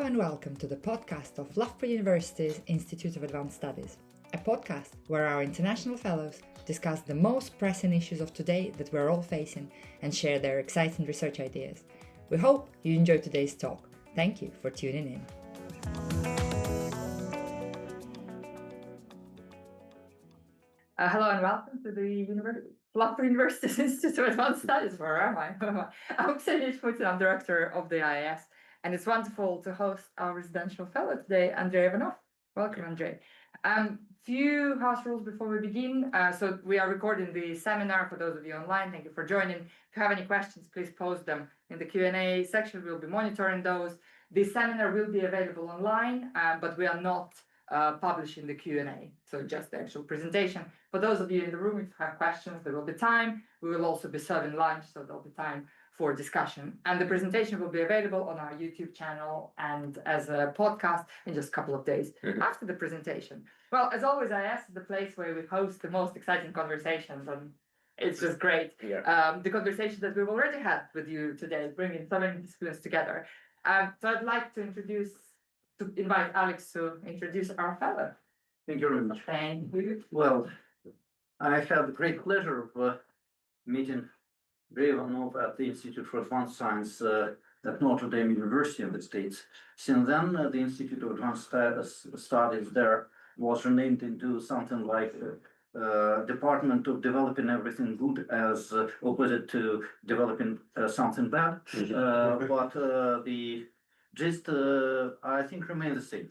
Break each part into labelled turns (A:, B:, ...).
A: and welcome to the podcast of Loughborough University's Institute of Advanced Studies, a podcast where our international fellows discuss the most pressing issues of today that we're all facing and share their exciting research ideas. We hope you enjoy today's talk. Thank you for tuning in. Hello and welcome to the Loughborough University's Institute of Advanced Studies. Where am I? I'm Ksenia Putin, I'm director of the IIS, and it's wonderful to host our residential fellow today, Andrey Ivanov. Welcome, Andrey. Few house rules before we begin. So we are recording the seminar for those of you online. Thank you for joining. If you have any questions, please post them in the Q&A section. We'll be monitoring those. The seminar will be available online, but we are not publishing the Q&A, so just the actual presentation. For those of you in the room, if you have questions, there will be time. We will also be serving lunch, so there'll be time for discussion. And the presentation will be available on our YouTube channel and as a podcast in just a couple of days after the presentation. Well, as always, IIS is the place where we host the most exciting conversations, and it's just great. The conversations that we've already had with you today, bringing so many disciplines together. So I'd like to invite Alex to introduce our fellow.
B: Thank you very much.
A: Thank you.
B: Well, I had the great pleasure of meeting Andrey Ivanov at the Institute for Advanced Science at Notre Dame University in the States. Since then, the Institute of Advanced Studies there was renamed into something like Department of Developing Everything Good, as opposite to developing something bad. But the gist, I think, remains the same.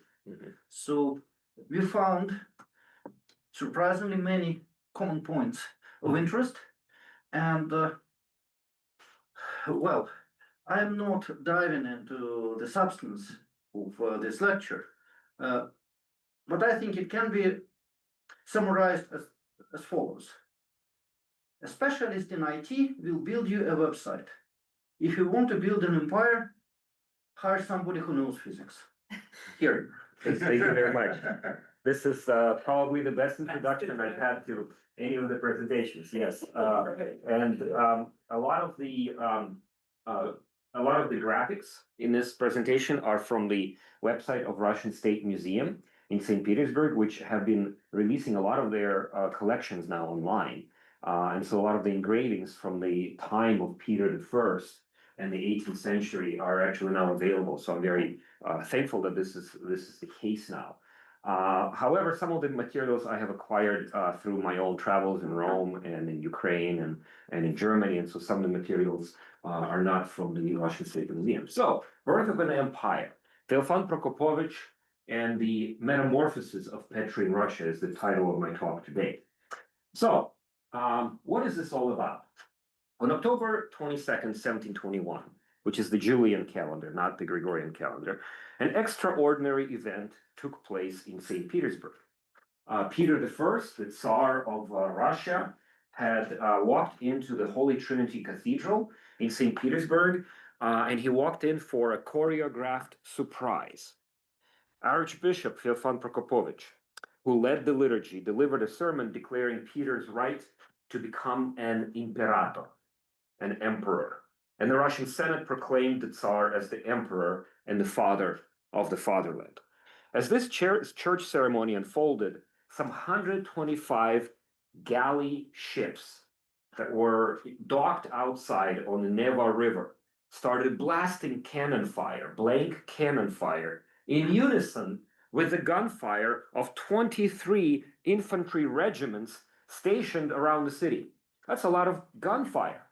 B: So we found surprisingly many common points of interest, and well, I'm not diving into the substance of this lecture, but I think it can be summarized as follows. A specialist in IT will build you a website. If you want to build an empire, hire somebody who knows physics. Here.
C: Thank you very much. This is probably the best introduction I've had to any of the presentations. Yes, and a lot of the graphics in this presentation are from the website of Russian State Museum in St. Petersburg, which have been releasing a lot of their collections now online, and so a lot of the engravings from the time of Peter I and the 18th century are actually now available. So I'm very thankful that this is the case now. However, some of the materials I have acquired through my own travels in Rome and in Ukraine and in Germany, and so some of the materials are not from the Russian State Museum. So, Birth of an Empire, Feofan Prokopovych and the Metamorphosis of Petrine Russia is the title of my talk today. So, what is this all about? On October 22nd, 1721, which is the Julian calendar, not the Gregorian calendar, an extraordinary event took place in St. Petersburg. Peter I, the Tsar of Russia, had walked into the Holy Trinity Cathedral in St. Petersburg, and he walked in for a choreographed surprise. Archbishop Feofan Prokopovych, who led the liturgy, delivered a sermon declaring Peter's right to become an imperator, an emperor. And the Russian Senate proclaimed the Tsar as the emperor and the father of the fatherland. As this church ceremony unfolded, some 125 galley ships that were docked outside on the Neva River started blasting cannon fire, blank cannon fire, in unison with the gunfire of 23 infantry regiments stationed around the city. That's a lot of gunfire.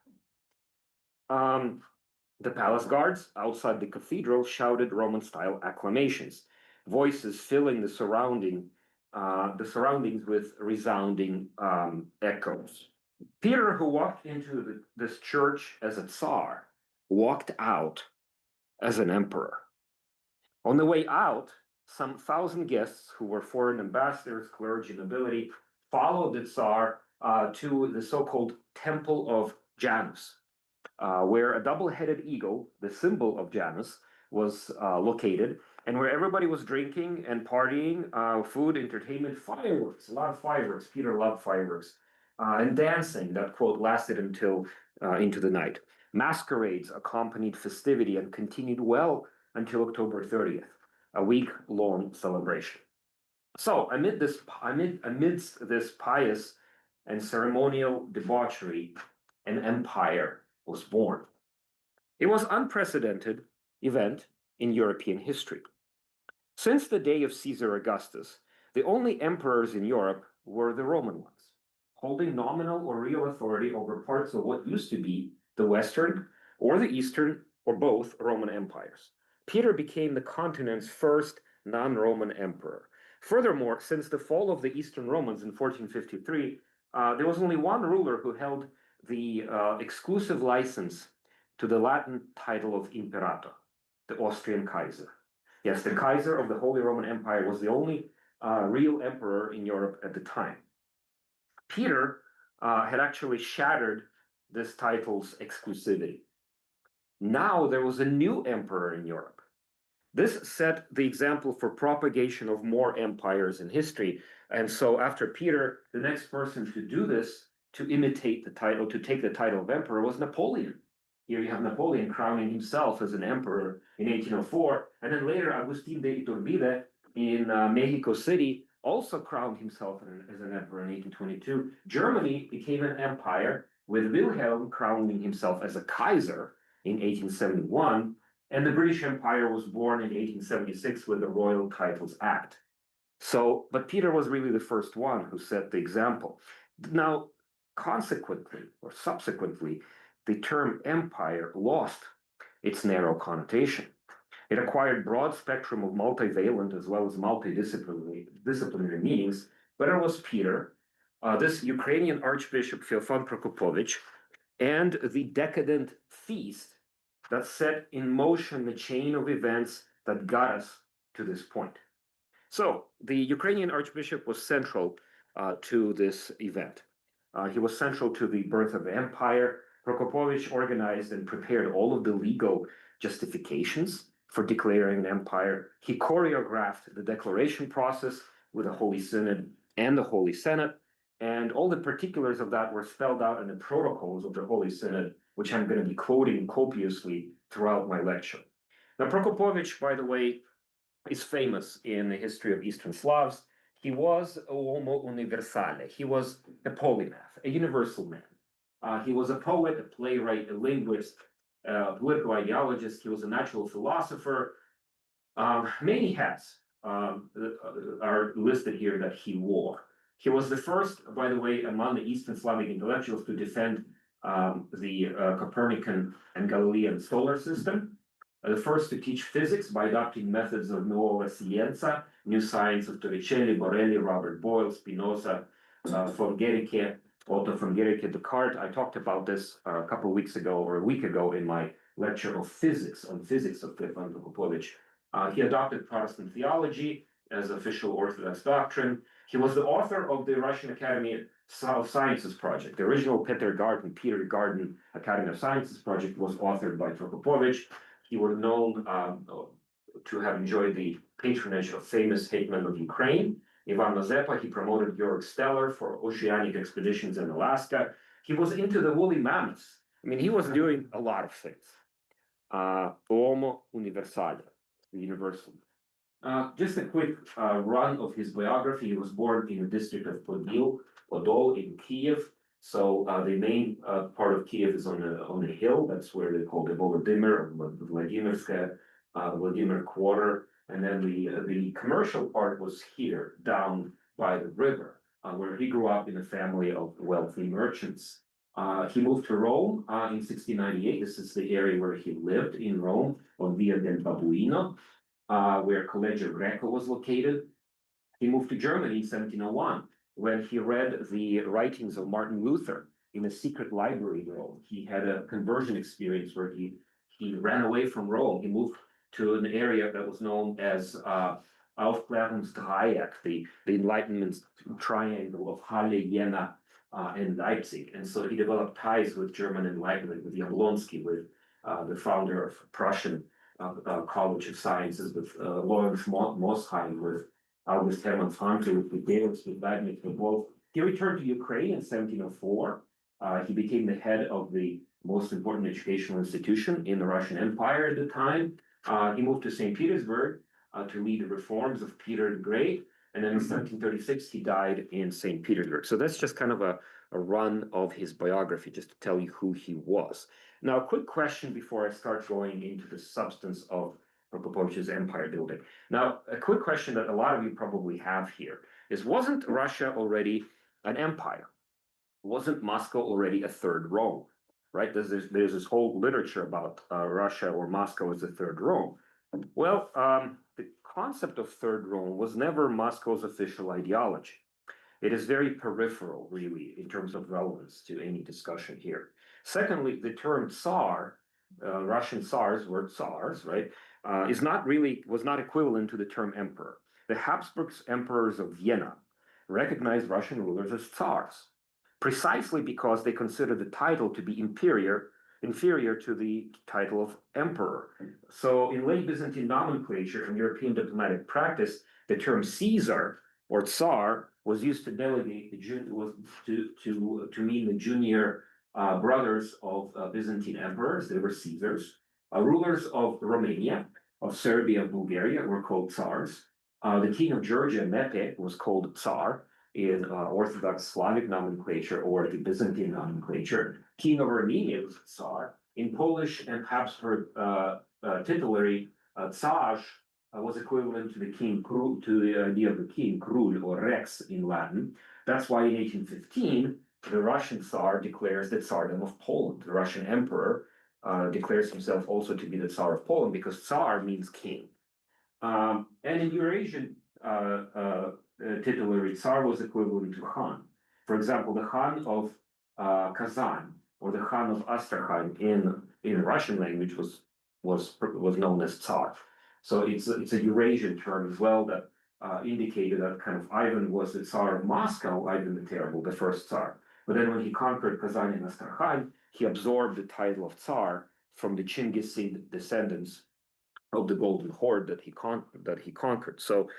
C: The palace guards outside the cathedral shouted Roman-style acclamations, voices filling the surroundings with resounding echoes. Peter, who walked into this church as a Tsar, walked out as an emperor. On the way out, some 1,000 guests who were foreign ambassadors, clergy, nobility, followed the Tsar to the so-called Temple of Janus, where a double-headed eagle, the symbol of Janus, was located, and where everybody was drinking and partying, food, entertainment, fireworks, a lot of fireworks. Peter loved fireworks, and dancing that, quote, lasted until into the night. Masquerades accompanied festivity and continued well until October 30th, a week-long celebration. So amidst this pious and ceremonial debauchery, an empire was born. It was an unprecedented event in European history. Since the day of Caesar Augustus, the only emperors in Europe were the Roman ones, holding nominal or real authority over parts of what used to be the Western or the Eastern or both Roman empires. Peter became the continent's first non-Roman emperor. Furthermore, since the fall of the Eastern Romans in 1453, there was only one ruler who held the exclusive license to the Latin title of imperator, the Austrian Kaiser. Yes, the Kaiser of the Holy Roman Empire was the only real emperor in Europe at the time. Peter had actually shattered this title's exclusivity. Now there was a new emperor in Europe. This set the example for propagation of more empires in history. And so after Peter, the next person to do this, to imitate the title, to take the title of emperor, was Napoleon. Here you have Napoleon crowning himself as an emperor in 1804. And then later, Agustin de Iturbide in Mexico City also crowned himself as an emperor in 1822. Germany became an empire, with Wilhelm crowning himself as a Kaiser in 1871. And the British Empire was born in 1876 with the Royal Titles Act. So, but Peter was really the first one who set the example. Now, consequently, or subsequently, the term empire lost its narrow connotation. It acquired broad spectrum of multivalent as well as multidisciplinary meanings, but it was Peter, this Ukrainian archbishop Feofan Prokopovych, and the decadent feast that set in motion the chain of events that got us to this point. So the Ukrainian archbishop was central to this event. He was central to the birth of the empire. Prokopovych organized and prepared all of the legal justifications for declaring an empire. He choreographed the declaration process with the Holy Synod and the Holy Senate, and all the particulars of that were spelled out in the protocols of the Holy Synod, which I'm going to be quoting copiously throughout my lecture. Now, Prokopovych, by the way, is famous in the history of Eastern Slavs. He was a homo universale. He was a polymath, a universal man. He was a poet, a playwright, a linguist, a political ideologist. He was a natural philosopher. Many hats are listed here that he wore. He was the first, by the way, among the Eastern Slavic intellectuals to defend the Copernican and Galilean solar system, the first to teach physics by adopting methods of nuova scienza, new science of Torricelli, Borelli, Robert Boyle, Spinoza, von Guericke, Otto von Guericke, Descartes. I talked about this a couple of weeks ago or a week ago in my lecture of physics of Feofan Prokopovych. He adopted Protestant theology as official Orthodox doctrine. He was the author of the Russian Academy of Sciences project. The original Peter Garden Academy of Sciences project was authored by Prokopovych. He was known to have enjoyed the patronage of famous Hetman of Ukraine, Ivan Mazepa. He promoted Georg Steller for oceanic expeditions in Alaska. He was into the woolly mammoths. I mean, he was doing a lot of things. Homo universale, the universal. Just a quick run of his biography. He was born in the district of Podol in Kiev. So the main part of Kiev is on a hill. That's where they call the Volodymyr, Vladimir Quarter. And then the commercial part was here, down by the river, where he grew up in a family of wealthy merchants. He moved to Rome in 1698. This is the area where he lived in Rome, on Via del Babuino, where Collegio Greco was located. He moved to Germany in 1701, when he read the writings of Martin Luther in a secret library in Rome. He had a conversion experience where he ran away from Rome. He moved to an area that was known as Aufklärungsdreieck, the Enlightenment triangle of Halle, Jena, and Leipzig. And so he developed ties with German Enlightenment, with Jablonski, with the founder of Prussian College of Sciences, with Lawrence Mosheim, with August Hermann Frankl, with Gales, with Leibniz, with Wolff. He returned to Ukraine in 1704. He became the head of the most important educational institution in the Russian Empire at the time. He moved to St. Petersburg to lead the reforms of Peter the Great. And then in 1736, he died in St. Petersburg. So that's just kind of a run of his biography, just to tell you who he was. Now, a quick question before I start going into the substance of Prokopovich's empire building. Now, a quick question that a lot of you probably have here is, wasn't Russia already an empire? Wasn't Moscow already a third Rome? Right? There's this whole literature about Russia or Moscow as a third Rome. Well, the concept of third Rome was never Moscow's official ideology. It is very peripheral, really, in terms of relevance to any discussion here. Secondly, the term Tsar, Russian Tsars were Tsars, right, was not equivalent to the term emperor. The Habsburg emperors of Vienna recognized Russian rulers as Tsars, precisely because they considered the title to be inferior to the title of emperor. So in late Byzantine nomenclature and European diplomatic practice, the term Caesar or Tsar was used to delegate to mean the junior brothers of Byzantine emperors. They were Caesars. Rulers of Romania, of Serbia, and Bulgaria were called Tsars. The king of Georgia, Mepe, was called Tsar in Orthodox Slavic nomenclature or the Byzantine nomenclature. King of Armenia was Tsar. In Polish and Habsburg titulary, Tsar was equivalent to the king, to the idea of the king, Krul or Rex in Latin. That's why in 1815, the Russian Tsar declares the Tsardom of Poland. The Russian emperor declares himself also to be the Tsar of Poland because Tsar means king. And in Eurasian titulary, Tsar was equivalent to Khan. For example, the Khan of Kazan or the Khan of Astrakhan in Russian language was known as Tsar. So it's a Eurasian term as well that indicated that kind of Ivan was the Tsar of Moscow, Ivan the Terrible, the first Tsar. But then when he conquered Kazan and Astrakhan, he absorbed the title of Tsar from the Chinggisid descendants of the Golden Horde that he conquered. So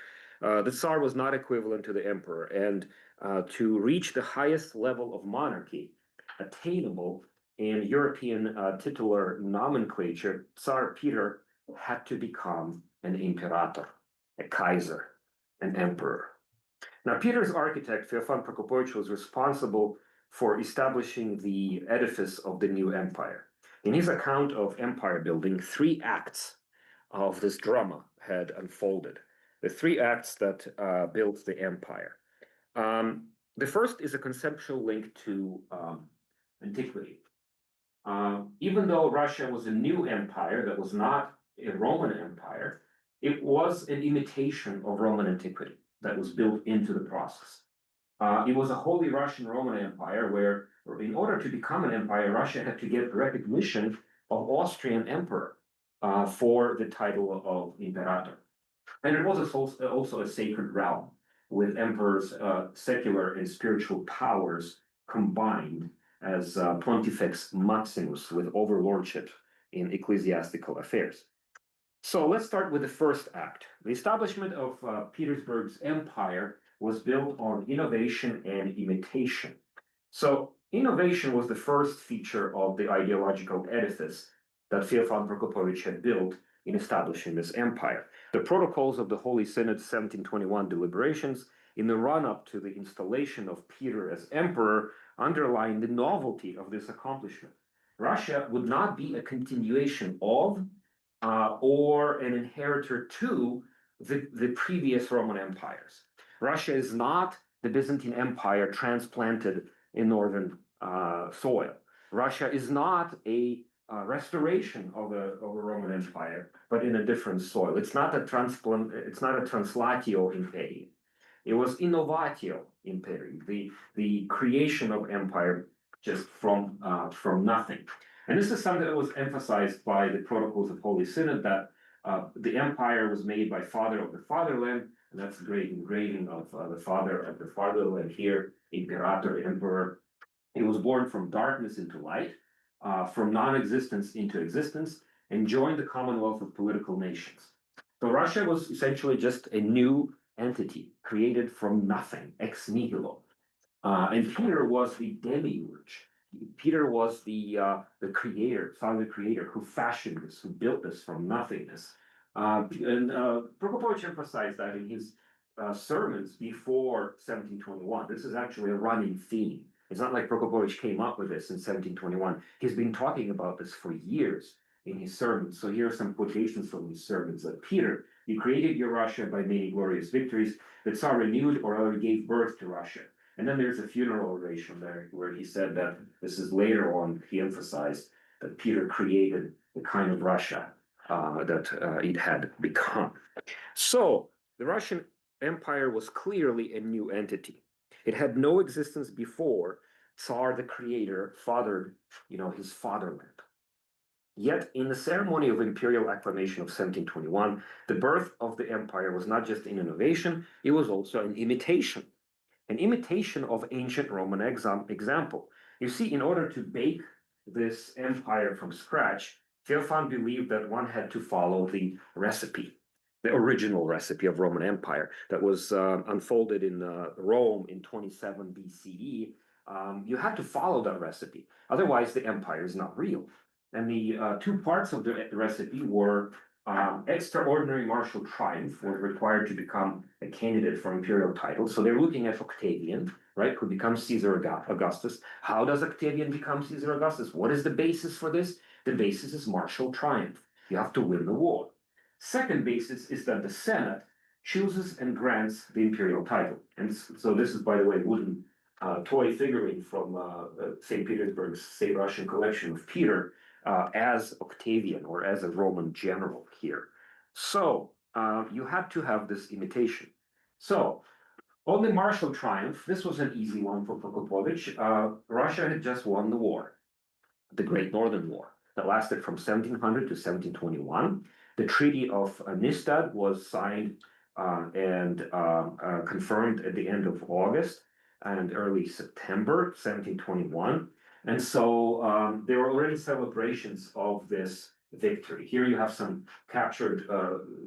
C: the Tsar was not equivalent to the emperor, and to reach the highest level of monarchy attainable in European titular nomenclature, Tsar Peter had to become an imperator, a Kaiser, an emperor. Now, Peter's architect, Feofan Prokopovych, was responsible for establishing the edifice of the new empire. In his account of empire building, 3 acts of this drama had unfolded. The 3 acts that built the empire. The first is a conceptual link to antiquity. Even though Russia was a new empire that was not a Roman empire, it was an imitation of Roman antiquity that was built into the process. It was a wholly Russian Roman Empire where, in order to become an empire, Russia had to get recognition of Austrian emperor for the title of imperator. And it was also a sacred realm with emperors' secular and spiritual powers combined as Pontifex Maximus with overlordship in ecclesiastical affairs. So let's start with the first act. The establishment of Petersburg's empire was built on innovation and imitation. So innovation was the first feature of the ideological edifice that Feofan Prokopovych had built in establishing this empire. The protocols of the Holy Synod's 1721 deliberations in the run-up to the installation of Peter as emperor underline the novelty of this accomplishment. Russia would not be a continuation of or an inheritor to the previous Roman empires. Russia is not the Byzantine Empire transplanted in northern soil. Russia is not a restoration of a Roman Empire, but in a different soil. It's not a translatio imperium. It was innovatio imperium, the creation of empire just from nothing. And this is something that was emphasized by the protocols of Holy Synod, that the empire was made by father of the fatherland, and that's a great engraving of the father of the fatherland here, imperator, emperor. It was born from darkness into light, from non-existence into existence, and joined the Commonwealth of Political Nations. So Russia was essentially just a new entity created from nothing, ex nihilo. And Peter was the demiurge. Peter was the creator, father creator, who fashioned this, who built this from nothingness. And Prokopovych emphasized that in his sermons before 1721. This is actually a running theme. It's not like Prokopovych came up with this in 1721. He's been talking about this for years in his sermons. So here are some quotations from his sermons. That Peter, you created your Russia by many glorious victories. The Tsar renewed or already gave birth to Russia. And then there's a funeral oration there where he said that this is later on, he emphasized that Peter created the kind of Russia that it had become. So the Russian Empire was clearly a new entity. It had no existence before Tsar, the creator, fathered, his fatherland. Yet in the ceremony of imperial acclamation of 1721, the birth of the empire was not just an innovation, it was also an imitation of ancient Roman example. You see, in order to bake this empire from scratch, Feofan believed that one had to follow the recipe, the original recipe of Roman Empire that was unfolded in Rome in 27 BCE. You had to follow that recipe. Otherwise, the empire is not real. And the two parts of the recipe were extraordinary martial triumph was required to become a candidate for imperial title. So they're looking at Octavian, right, who becomes Caesar Augustus. How does Octavian become Caesar Augustus? What is the basis for this? The basis is martial triumph. You have to win the war. Second basis is that the Senate chooses and grants the imperial title. And so this is, by the way, wooden toy figurine from St. Petersburg's State Russian collection of Peter as Octavian or as a Roman general here. So you had to have this imitation. So on the martial triumph, this was an easy one for Prokopovych. Russia had just won the war, the Great Northern War, that lasted from 1700 to 1721. The Treaty of Nystad was signed and confirmed at the end of August and early September 1721. And so there were already celebrations of this victory. Here you have some captured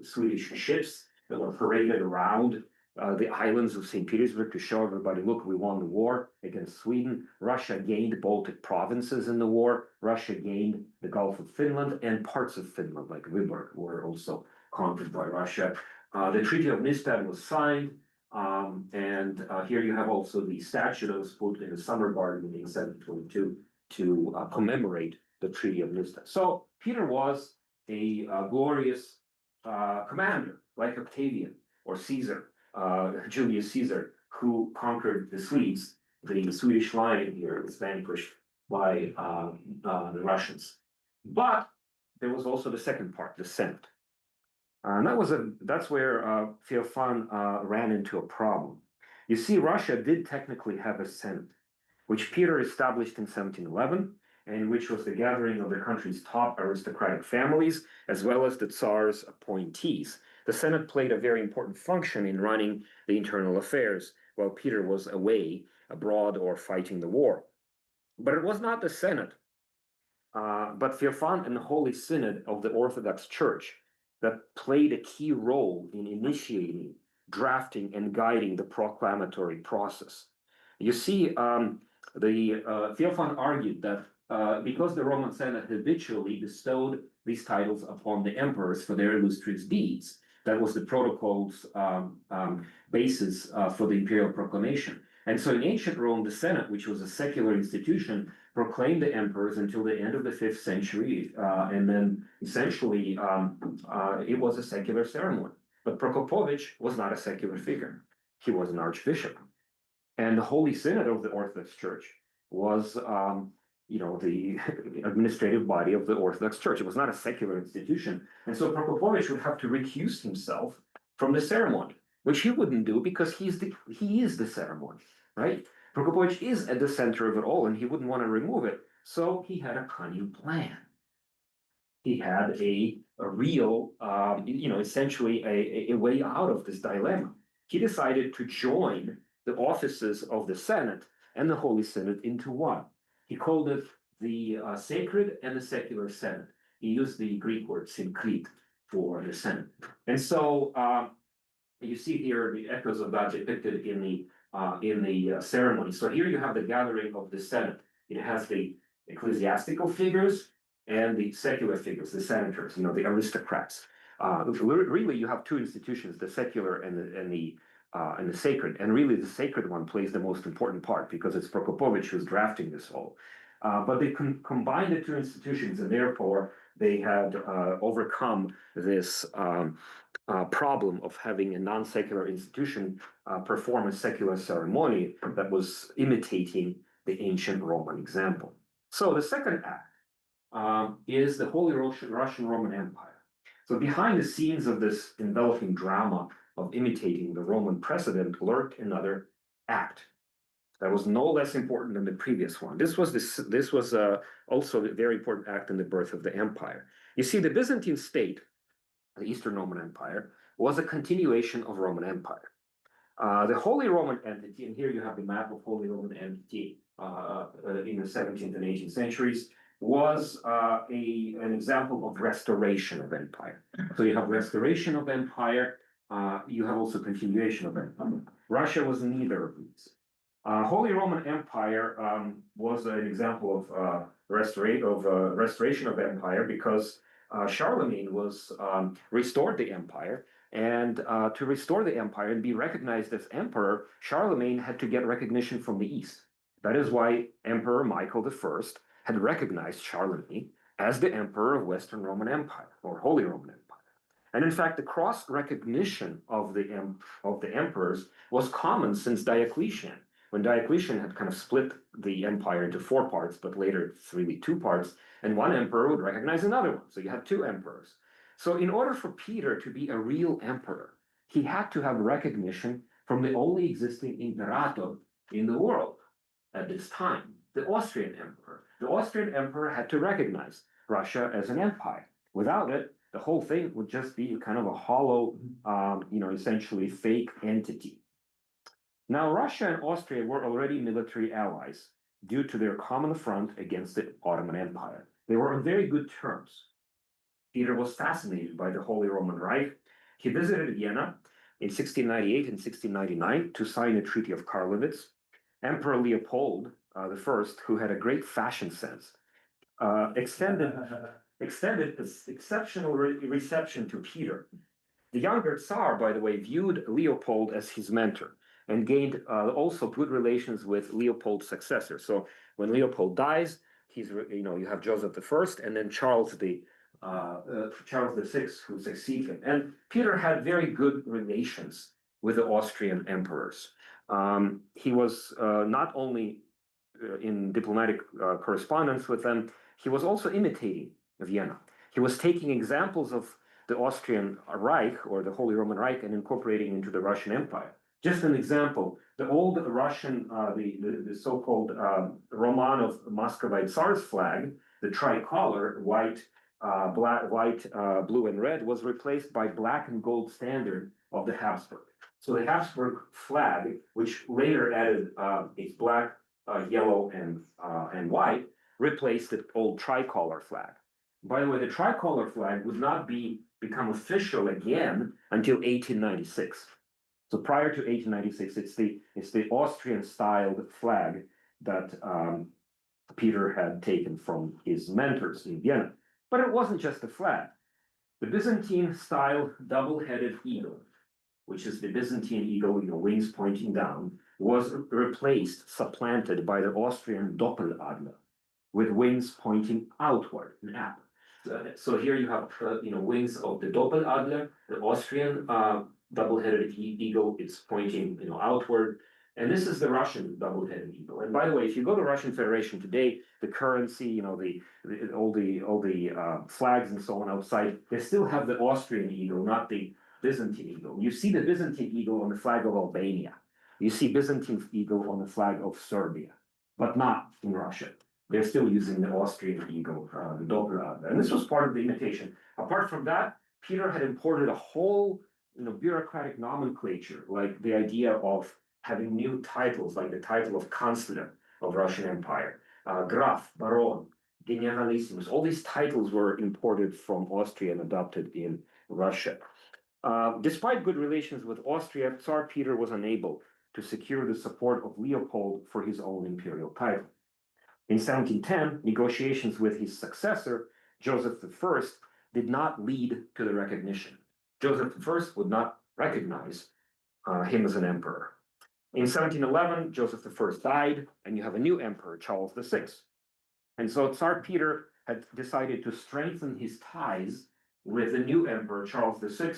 C: Swedish ships that were paraded around the islands of St. Petersburg to show everybody, look, we won the war against Sweden. Russia gained Baltic provinces in the war. Russia gained the Gulf of Finland, and parts of Finland, like Viborg, were also conquered by Russia. The Treaty of Nystad was signed. And here you have also the statue that was put in the summer garden in 1722 to commemorate the Treaty of Nystad. So Peter was a glorious commander, like Octavian or Caesar, Julius Caesar, who conquered the Swedes. The Swedish line here was vanquished by the Russians. But there was also the second part, the Senate. And that's where Feofan ran into a problem. You see, Russia did technically have a Senate, which Peter established in 1711, and which was the gathering of the country's top aristocratic families, as well as the Tsar's appointees. The Senate played a very important function in running the internal affairs while Peter was away, abroad, or fighting the war. But it was not the Senate, but Feofan and the Holy Synod of the Orthodox Church that played a key role in initiating, drafting, and guiding the proclamatory process. You see, Feofan argued that because the Roman Senate habitually bestowed these titles upon the emperors for their illustrious deeds, that was the protocol's basis for the imperial proclamation. And so in ancient Rome, the Senate, which was a secular institution, proclaimed the emperors until the end of the 5th century. And then essentially, it was a secular ceremony. But Prokopovych was not a secular figure. He was an archbishop. And the Holy Synod of the Orthodox Church was, the administrative body of the Orthodox Church. It was not a secular institution. And so Prokopovych would have to recuse himself from the ceremony, which he wouldn't do because he is the ceremony, right? Prokopovych is at the center of it all, and he wouldn't want to remove it. So he had a cunning plan. He had a real, essentially a way out of this dilemma. He decided to join the offices of the Senate and the Holy Synod into one. He called it the Sacred and the Secular Senate. He used the Greek word synkrit for the Senate. And so you see here the echoes of that depicted in the ceremony. So here you have the gathering of the Senate. It has the ecclesiastical figures and the secular figures, the senators, the aristocrats. Really, you have two institutions, the secular and the sacred. And really, the sacred one plays the most important part because it's Prokopovych who's drafting this whole. But they combined the two institutions, and therefore they had overcome this problem of having a non-secular institution perform a secular ceremony that was imitating the ancient Roman example. So the second act is the Holy Russian Roman Empire. So behind the scenes of this enveloping drama of imitating the Roman precedent lurked another act that was no less important than the previous one. This was also a very important act in the birth of the empire. You see, the Byzantine state, the Eastern Roman Empire, was a continuation of Roman Empire. The Holy Roman Entity, and here you have the map of Holy Roman Entity in the 17th and 18th centuries, was an example of restoration of empire. So you have restoration of empire, you have also continuation of empire. Russia was neither of these. Holy Roman Empire was an example of restoration of empire because Charlemagne was restored the empire, and to restore the empire and be recognized as emperor, Charlemagne had to get recognition from the East. That is why Emperor Michael I had recognized Charlemagne as the emperor of Western Roman Empire or Holy Roman Empire. And in fact, the cross recognition of the emperors was common since Diocletian. When Diocletian had kind of split the empire into four parts, but later it's really two parts, and one emperor would recognize another one. So you had two emperors. So in order for Peter to be a real emperor, he had to have recognition from the only existing imperator in the world at this time, the Austrian emperor. The Austrian emperor had to recognize Russia as an empire. Without it, the whole thing would just be kind of a hollow, essentially fake entity. Now, Russia and Austria were already military allies due to their common front against the Ottoman Empire. They were on very good terms. Peter was fascinated by the Holy Roman Reich. He visited Vienna in 1698 and 1699 to sign a Treaty of Karlowitz. Emperor Leopold I, who had a great fashion sense, extended this exceptional reception to Peter. The younger Tsar, by the way, viewed Leopold as his mentor and gained also good relations with Leopold's successor. So when Leopold dies, you have Joseph I, and then Charles VI, who succeeds him. And Peter had very good relations with the Austrian emperors. He was not only in diplomatic correspondence with them, he was also imitating Vienna. He was taking examples of the Austrian Reich or the Holy Roman Reich and incorporating into the Russian Empire. Just an example, the old Russian, the so-called Romanov Muscovite Tsar's flag, the tricolor, white, blue and red, was replaced by black and gold standard of the Habsburg. So the Habsburg flag, which later added its black, yellow, and white, replaced the old tricolor flag. By the way, the tricolor flag would not become official again until 1896. So prior to 1896, it's the Austrian-styled flag that Peter had taken from his mentors in Vienna. But it wasn't just a flag. The Byzantine-style double-headed eagle, which is the Byzantine eagle, wings pointing down, was supplanted by the Austrian Doppeladler, with wings pointing outward and up. So here you have, wings of the Doppeladler, the Austrian double-headed eagle. It's pointing, outward, and this is the Russian double-headed eagle. And by the way, if you go to Russian Federation today, the currency, all the flags and so on outside, they still have the Austrian eagle, not the Byzantine eagle. You see the Byzantine eagle on the flag of Albania. You see Byzantine eagle on the flag of Serbia, but not in Russia. They're still using the Austrian eagle, the Doppler. And this was part of the imitation. Apart from that, Peter had imported a whole bureaucratic nomenclature, like the idea of having new titles, like the title of Chancellor of Russian Empire, Graf, Baron, Generalissimus. All these titles were imported from Austria and adopted in Russia. Despite good relations with Austria, Tsar Peter was unable to secure the support of Leopold for his own imperial title. In 1710, negotiations with his successor, Joseph I, did not lead to the recognition. Joseph I would not recognize him as an emperor. In 1711, Joseph I died, and you have a new emperor, Charles VI. And so Tsar Peter had decided to strengthen his ties with the new emperor, Charles VI,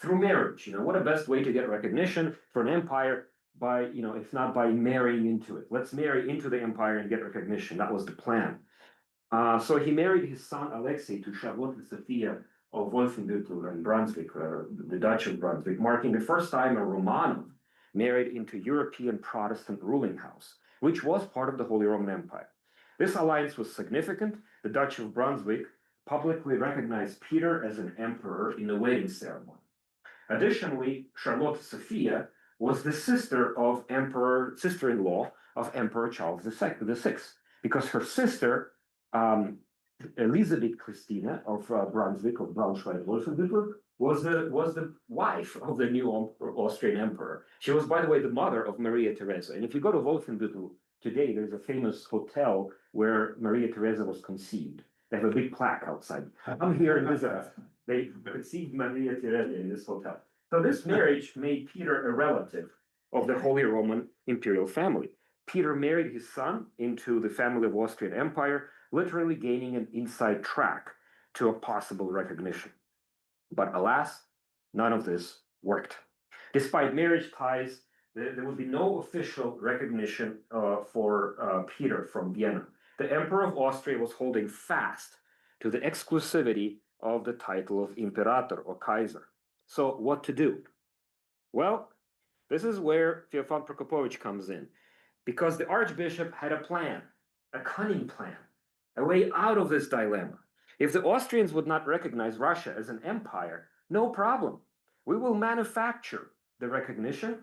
C: through marriage. What a best way to get recognition for an empire by, if not by marrying into it. Let's marry into the empire and get recognition. That was the plan. So he married his son Alexei to Charlotte Sophia of Wolfenbüttel and Brunswick, the Dutch of Brunswick, marking the first time a Romanov married into European Protestant ruling house, which was part of the Holy Roman Empire. This alliance was significant. The Dutch of Brunswick publicly recognized Peter as an emperor in a wedding ceremony. Additionally, Charlotte Sophia was the sister-in-law of Emperor Charles VI, because her sister, Elisabeth Christina of Brunswick, of Braunschweig-Wolfenbüttel, was the wife of the new Austrian emperor. She was, by the way, the mother of Maria Theresa. And if you go to Wolfenbüttel today, there's a famous hotel where Maria Theresa was conceived. They have a big plaque outside. Come here and visit us. They conceived Maria Theresa in this hotel. So this marriage made Peter a relative of the Holy Roman imperial family. Peter married his son into the family of Austrian Empire, literally gaining an inside track to a possible recognition. But alas, none of this worked. Despite marriage ties, there would be no official recognition for Peter from Vienna. The Emperor of Austria was holding fast to the exclusivity of the title of imperator or Kaiser. So what to do? Well, this is where Feofan Prokopovych comes in, because the archbishop had a plan, a cunning plan, a way out of this dilemma. If the Austrians would not recognize Russia as an empire, no problem. We will manufacture the recognition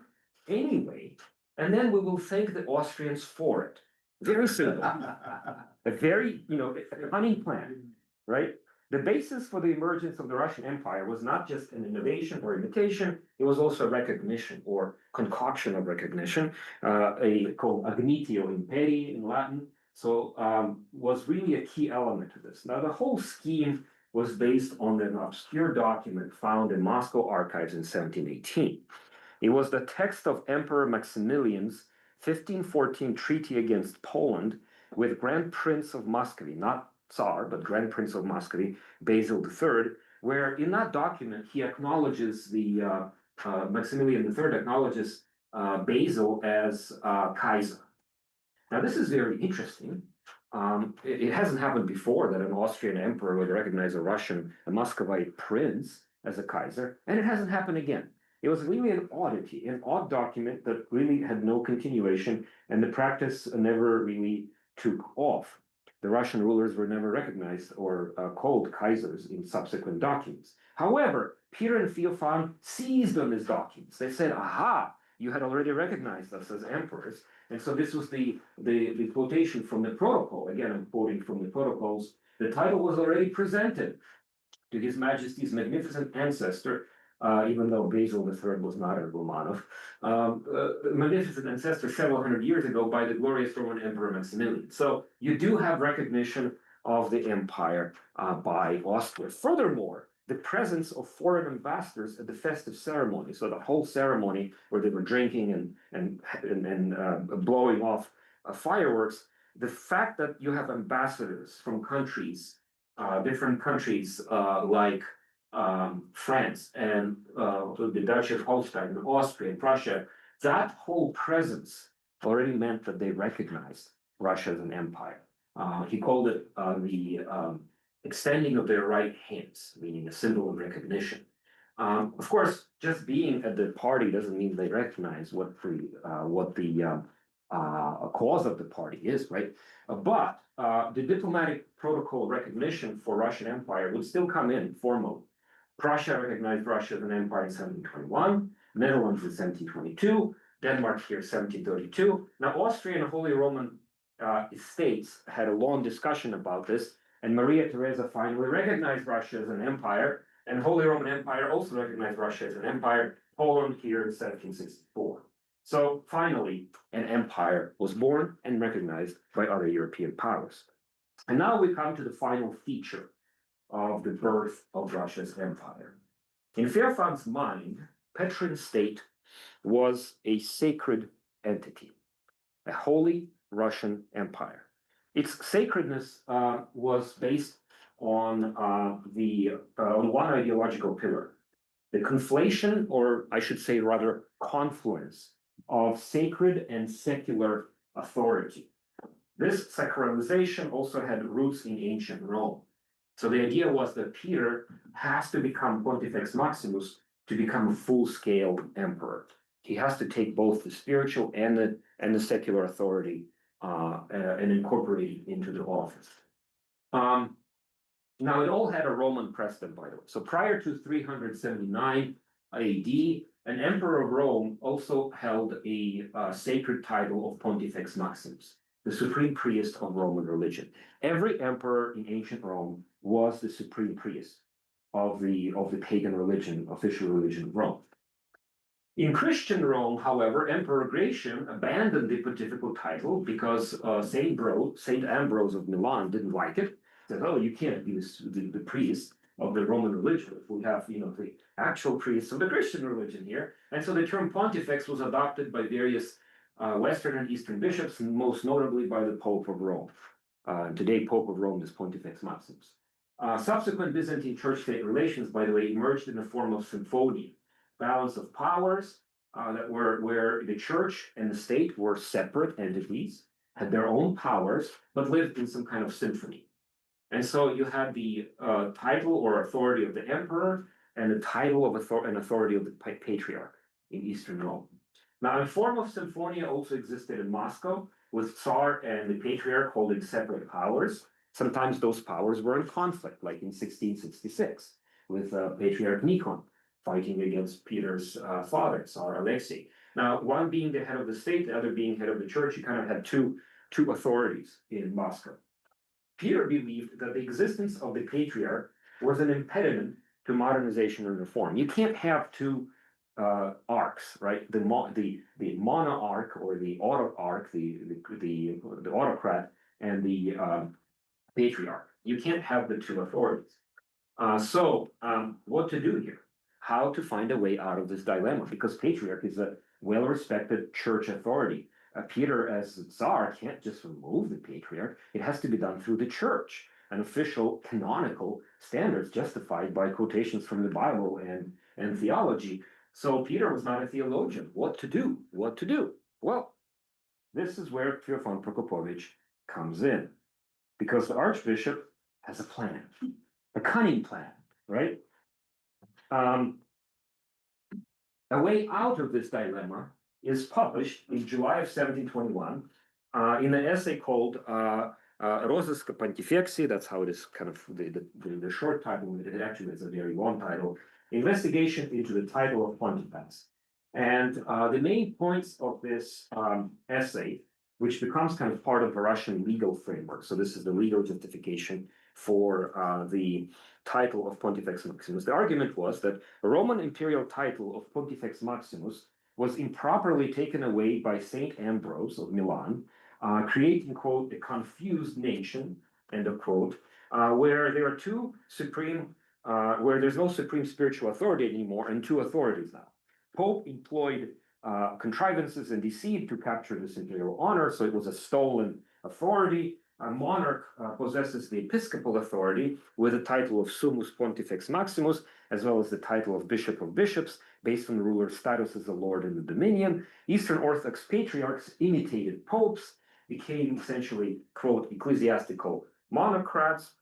C: anyway, and then we will thank the Austrians for it. Very simple. A very, cunning plan, right? The basis for the emergence of the Russian Empire was not just an innovation or imitation, it was also recognition or concoction of recognition, called agnitio imperii in Latin. So was really a key element to this. Now the whole scheme was based on an obscure document found in Moscow archives in 1718. It was the text of Emperor Maximilian's 1514 treaty against Poland with Grand Prince of Muscovy, not Tsar, but Grand Prince of Muscovy, Basil III, where in that document he acknowledges Maximilian III acknowledges Basil as Kaiser. Now this is very interesting. It hasn't happened before that an Austrian emperor would recognize a Muscovite prince as a Kaiser, and it hasn't happened again. It was really an oddity, an odd document that really had no continuation, and the practice never really took off. The Russian rulers were never recognized or called Kaisers in subsequent documents. However, Peter and Feofan seized on these documents. They said, aha, you had already recognized us as emperors. And so this was the quotation from the protocol. Again, I'm quoting from the protocols. The title was already presented to His Majesty's magnificent ancestor, even though Basil III was not a Romanov, magnificent ancestor several hundred years ago by the glorious Roman Emperor Maximilian. So you do have recognition of the empire by Austria. Furthermore, the presence of foreign ambassadors at the festive ceremony, so the whole ceremony where they were drinking and blowing off fireworks, the fact that you have ambassadors from countries, different countries like France and the Duchy of Holstein, Austria, and Prussia, that whole presence already meant that they recognized Russia as an empire. He called it the extending of their right hands, meaning a symbol of recognition. Of course, just being at the party doesn't mean they recognize what the cause of the party is, right? But the diplomatic protocol recognition for Russian Empire would still come in foremost. Prussia recognized Russia as an empire in 1721, Netherlands in 1722, Denmark here 1732. Now, Austria and Holy Roman Estates had a long discussion about this, and Maria Theresa finally recognized Russia as an empire, and Holy Roman Empire also recognized Russia as an empire, Poland here in 1764. So finally, an empire was born and recognized by other European powers. And now we come to the final feature of the birth of Russia's empire. In Feofan's mind, Petrine state was a sacred entity, a holy Russian empire. Its sacredness was based on one ideological pillar, the conflation, or I should say rather confluence, of sacred and secular authority. This sacralization also had roots in ancient Rome. So the idea was that Peter has to become Pontifex Maximus to become a full-scale emperor. He has to take both the spiritual and the secular authority and incorporate it into the office. Now, it all had a Roman precedent, by the way. So prior to 379 AD, an emperor of Rome also held a sacred title of Pontifex Maximus, the supreme priest of Roman religion. Every emperor in ancient Rome was the supreme priest of the pagan religion, official religion of Rome. In Christian Rome, however, Emperor Gratian abandoned the pontifical title because Saint Ambrose of Milan didn't like it. Said, "Oh, you can't be the priest of the Roman religion if we have, the actual priests of the Christian religion here." And so the term pontifex was adopted by various Western and Eastern bishops, and most notably by the Pope of Rome. Today, Pope of Rome is Pontifex Maximus. Subsequent Byzantine church-state relations, by the way, emerged in the form of symphonia, balance of powers where the church and the state were separate entities, had their own powers, but lived in some kind of symphony. And so you had the title or authority of the emperor and the title of authority of the patriarch in Eastern Rome. Now, a form of symphonia also existed in Moscow, with Tsar and the patriarch holding separate powers. Sometimes those powers were in conflict, like in 1666, with Patriarch Nikon fighting against Peter's father, Tsar Alexei. Now, one being the head of the state, the other being head of the church, you kind of had two authorities in Moscow. Peter believed that the existence of the patriarch was an impediment to modernization and reform. You can't have two arcs, right? The monarch or the autoarch, the autocrat, and the patriarch. You can't have the two authorities. So what to do here? How to find a way out of this dilemma? Because patriarch is a well-respected church authority. Peter, as Tsar, can't just remove the patriarch. It has to be done through the church, an official canonical standards justified by quotations from the Bible and theology. So Peter was not a theologian. What to do? What to do? Well, this is where Feofan Prokopovych comes in, because the archbishop has a plan, a cunning plan, right? A way out of this dilemma is published in July of 1721 in an essay called Розыск Pontifexi. That's how it is, kind of the short title. It actually is a very long title. Investigation into the title of Pontifex. And the main points of this essay, which becomes kind of part of the Russian legal framework. So this is the legal justification for the title of Pontifex Maximus. The argument was that the Roman imperial title of Pontifex Maximus was improperly taken away by Saint Ambrose of Milan, creating, quote, a confused nation, end of quote, where there are where there's no supreme spiritual authority anymore and two authorities now. Pope employed contrivances and deceit to capture this imperial honor, so it was a stolen authority. A monarch possesses the episcopal authority with the title of Summus Pontifex Maximus, as well as the title of Bishop of Bishops, based on the ruler's status as a lord in the dominion. Eastern Orthodox patriarchs imitated popes, became essentially, quote, ecclesiastical monocrats,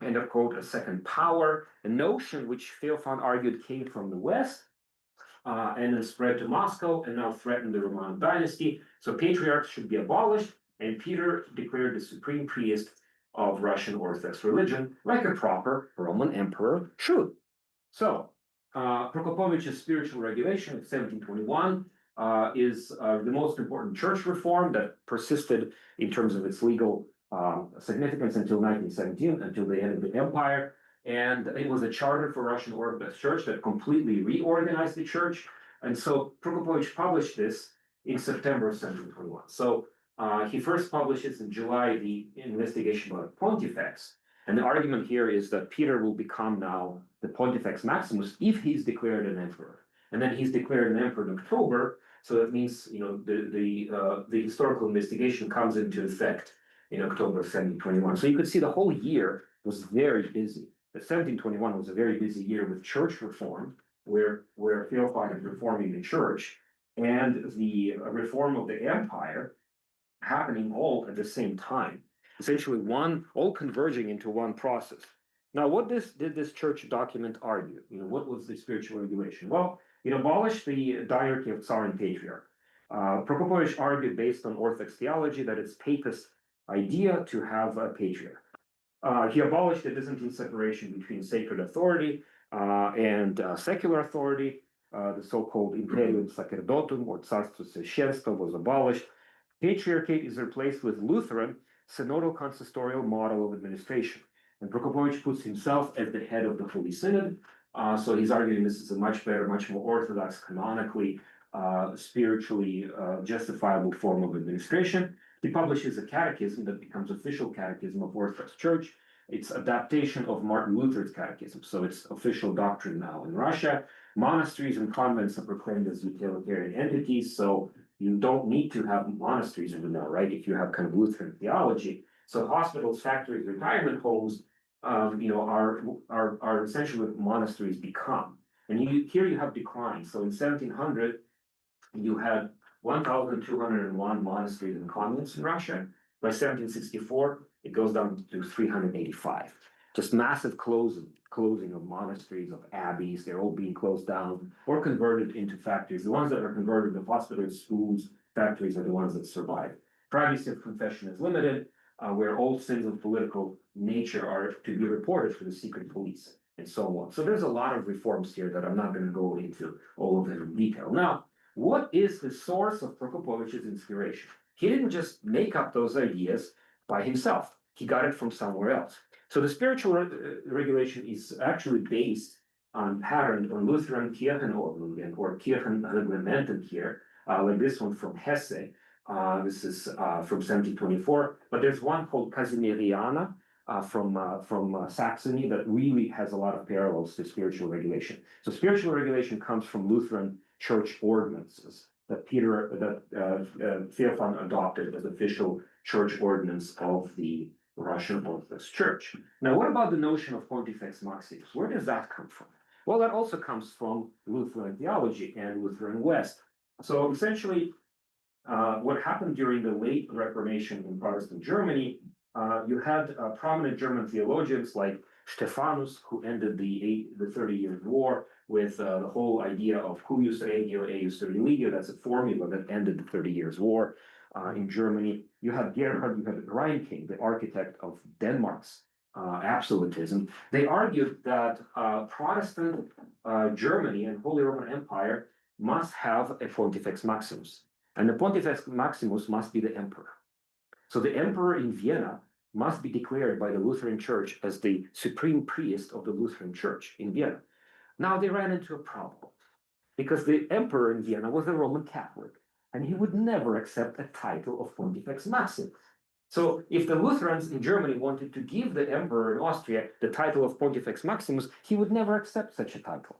C: end of quote, a second power, a notion which Feofan argued came from the West, and then spread to Moscow and now threatened the Roman dynasty. So patriarchs should be abolished, and Peter declared the supreme priest of Russian Orthodox religion, like a proper Roman emperor should. So Prokopovych's spiritual regulation of 1721 is the most important church reform that persisted in terms of its legal significance until 1917, until the end of the empire. And it was a charter for Russian Orthodox Church that completely reorganized the church. And so Prokopovych published this in September of 1721. So he first publishes in July the investigation about Pontifex. And the argument here is that Peter will become now the Pontifex Maximus if he's declared an emperor. And then he's declared an emperor in October. So that means, you know, the historical investigation comes into effect in October of 1721. So you could see the whole year was very busy. The 1721 was a very busy year with church reform, where Feofan is reforming the church, and the reform of the empire happening all at the same time. Essentially, all converging into one process. Now, what did this church document argue? You know, what was the spiritual regulation? Well, it abolished the diarchy of Tsar and Patriarch. Prokopovych argued, based on Orthodox theology, that it's papist idea to have a patriarch. He abolished the Byzantine separation between sacred authority and secular authority. The so-called imperium sacerdotum or Tsarstvo Священство was abolished. Patriarchate is replaced with Lutheran synodal consistorial model of administration. And Prokopovych puts himself as the head of the Holy Synod. So he's arguing this is a much better, much more orthodox, canonically, spiritually justifiable form of administration. He publishes a catechism that becomes official catechism of Orthodox Church. It's adaptation of Martin Luther's catechism, so it's official doctrine now in Russia. Monasteries and convents are proclaimed as utilitarian entities, so you don't need to have monasteries anymore, right? If you have kind of Lutheran theology. So hospitals, factories, retirement homes, you know, are essentially what monasteries become. And here you have decline. So in 1700, you had 1,201 monasteries and convents in Russia. By 1764, it goes down to 385. Just massive closing of monasteries, of abbeys. They're all being closed down or converted into factories. The ones that are converted to hospitals, schools, factories are the ones that survive. Privacy of confession is limited, where all sins of political nature are to be reported to the secret police, and so on. So there's a lot of reforms here that I'm not going to go into all of them in detail. Now, what is the source of Prokopovich's inspiration? He didn't just make up those ideas by himself. He got it from somewhere else. So the spiritual regulation is actually based on pattern on Lutheran Kirchenordnungen or Kirchenreglementen here, like this one from Hesse. This is from 1724, but there's one called Kazimiriana from Saxony that really has a lot of parallels to spiritual regulation. So spiritual regulation comes from Lutheran church ordinances that Feofan adopted as official church ordinance of the Russian Orthodox Church. Now, what about the notion of Pontifex Maximus? Where does that come from? Well, that also comes from Lutheran theology and Lutheran West. So essentially, what happened during the late Reformation in Protestant Germany, you had prominent German theologians like Stephanus, who ended the 30 Years' War with the whole idea of cuius regio, eius religio. That's a formula that ended the 30 Years' War in Germany. You had Gerhard, you had Reinking, the architect of Denmark's absolutism. They argued that Protestant Germany and Holy Roman Empire must have a Pontifex Maximus. And the Pontifex Maximus must be the emperor. So the emperor in Vienna must be declared by the Lutheran Church as the supreme priest of the Lutheran Church in Vienna. Now they ran into a problem because the emperor in Vienna was a Roman Catholic, and he would never accept a title of Pontifex Maximus. So if the Lutherans in Germany wanted to give the emperor in Austria the title of Pontifex Maximus, he would never accept such a title.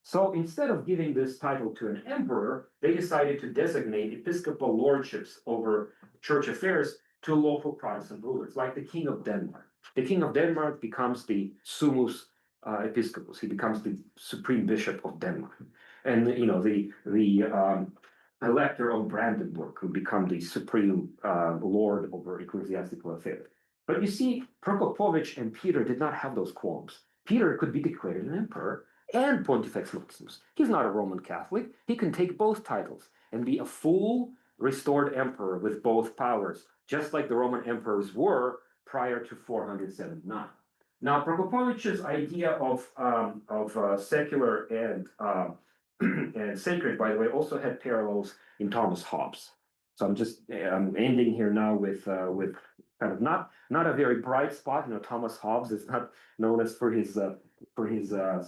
C: So instead of giving this title to an emperor, they decided to designate episcopal lordships over church affairs to local Protestant rulers, like the King of Denmark. The King of Denmark becomes the summus episcopus. He becomes the supreme bishop of Denmark. And, you know, the elector of Brandenburg would become the supreme lord over ecclesiastical affairs. But you see, Prokopovych and Peter did not have those qualms. Peter could be declared an emperor and Pontifex Maximus. He's not a Roman Catholic. He can take both titles and be a full restored emperor with both powers, just like the Roman emperors were prior to 479. Now, Prokopovich's idea of secular and sacred, by the way, also had parallels in Thomas Hobbes. So I'm ending here now with kind of not a very bright spot. You know, Thomas Hobbes is not known as for his sort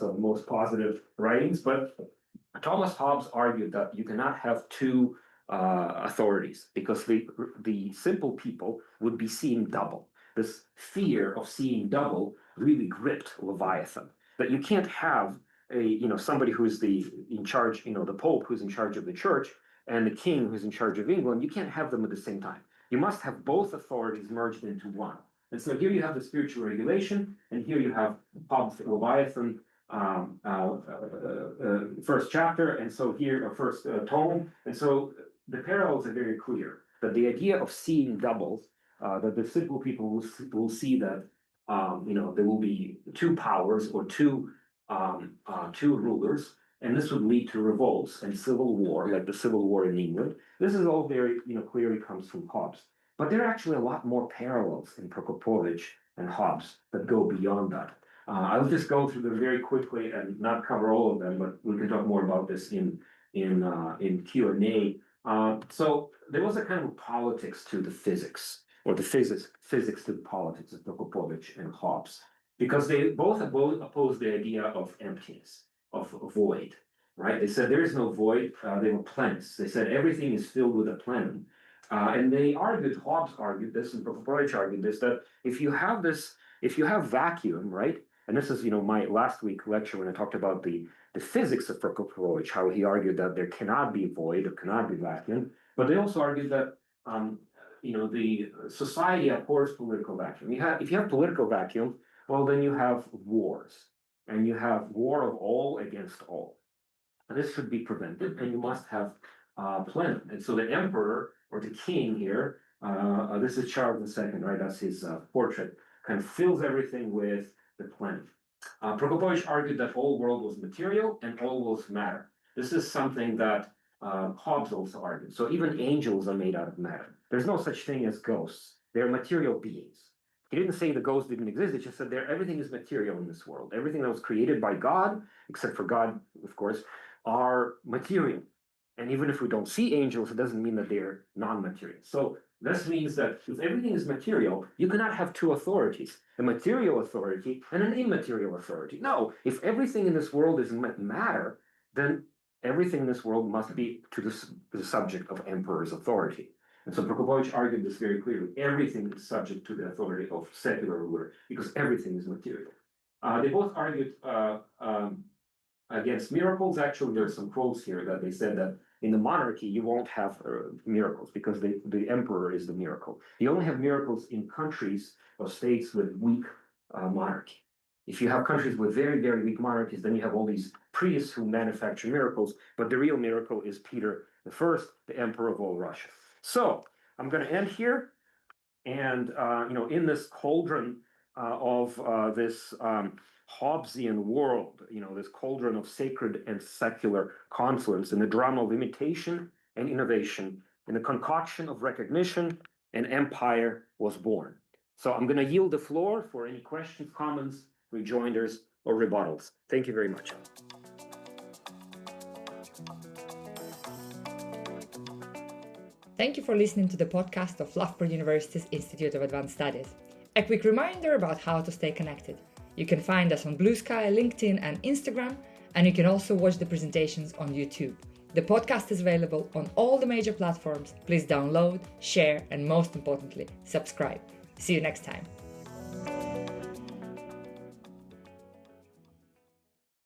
C: of most positive writings, but Thomas Hobbes argued that you cannot have two authorities, because the simple people would be seeing double. This fear of seeing double really gripped Leviathan, that you can't have somebody who's in charge, the Pope who's in charge of the church and the king who's in charge of England. You can't have them at the same time. You must have both authorities merged into one. And so here you have the spiritual regulation, and here you have Hobbes' Leviathan, first chapter, and so here, first tome. And so the parallels are very clear, that the idea of seeing doubles, that the simple people will see that, there will be two powers or two rulers, and this would lead to revolts and civil war, like the Civil War in England. This is all very, clearly comes from Hobbes. But there are actually a lot more parallels in Prokopovych and Hobbes that go beyond that. I'll just go through them very quickly and not cover all of them, but we can talk more about this in Q&A. So there was a kind of politics to the physics, or the physics to the politics of Prokopovych and Hobbes, because they both opposed the idea of emptiness, of void, right? They said there is no void, they were plenus. They said everything is filled with a plenum. And they argued, Hobbes argued this, and Prokopovych argued this, that if you have vacuum, right? And this is, my last week lecture when I talked about the physics of Prokopovych, how he argued that there cannot be void or cannot be vacuum. But they also argued that, the society abhors political vacuum. If you have political vacuum, well, then you have wars, and you have war of all against all. And this should be prevented, and you must have plenum. And so the emperor or the king here, this is Charles II, right? That's his portrait, kind of fills everything with the plenum. Prokopovych argued that all world was material and all was matter. This is something that Hobbes also argued. So even angels are made out of matter. There's no such thing as ghosts. They're material beings. He didn't say the ghosts didn't exist. He just said everything is material in this world. Everything that was created by God, except for God, of course, are material. And even if we don't see angels, it doesn't mean that they're non-material. So this means that if everything is material, you cannot have two authorities, a material authority and an immaterial authority. No, if everything in this world is matter, then everything in this world must be to the subject of emperor's authority. And so Prokopovych argued this very clearly. Everything is subject to the authority of secular ruler because everything is material. They both argued against miracles. Actually, there's some quotes here that they said that in the monarchy, you won't have miracles because the emperor is the miracle. You only have miracles in countries or states with weak monarchy. If you have countries with very, very weak monarchies, then you have all these priests who manufacture miracles, but the real miracle is Peter I, the emperor of all Russia. So I'm going to end here, and in this cauldron of this Hobbesian world, this cauldron of sacred and secular confluence, in the drama of imitation and innovation, in the concoction of recognition, an empire was born. So I'm going to yield the floor for any questions, comments, rejoinders, or rebuttals. Thank you very much.
A: Thank you for listening to the podcast of Loughborough University's Institute of Advanced Studies. A quick reminder about how to stay connected. You can find us on Blue Sky, LinkedIn, and Instagram, and you can also watch the presentations on YouTube. The podcast is available on all the major platforms. Please download, share, and most importantly, subscribe. See you next time.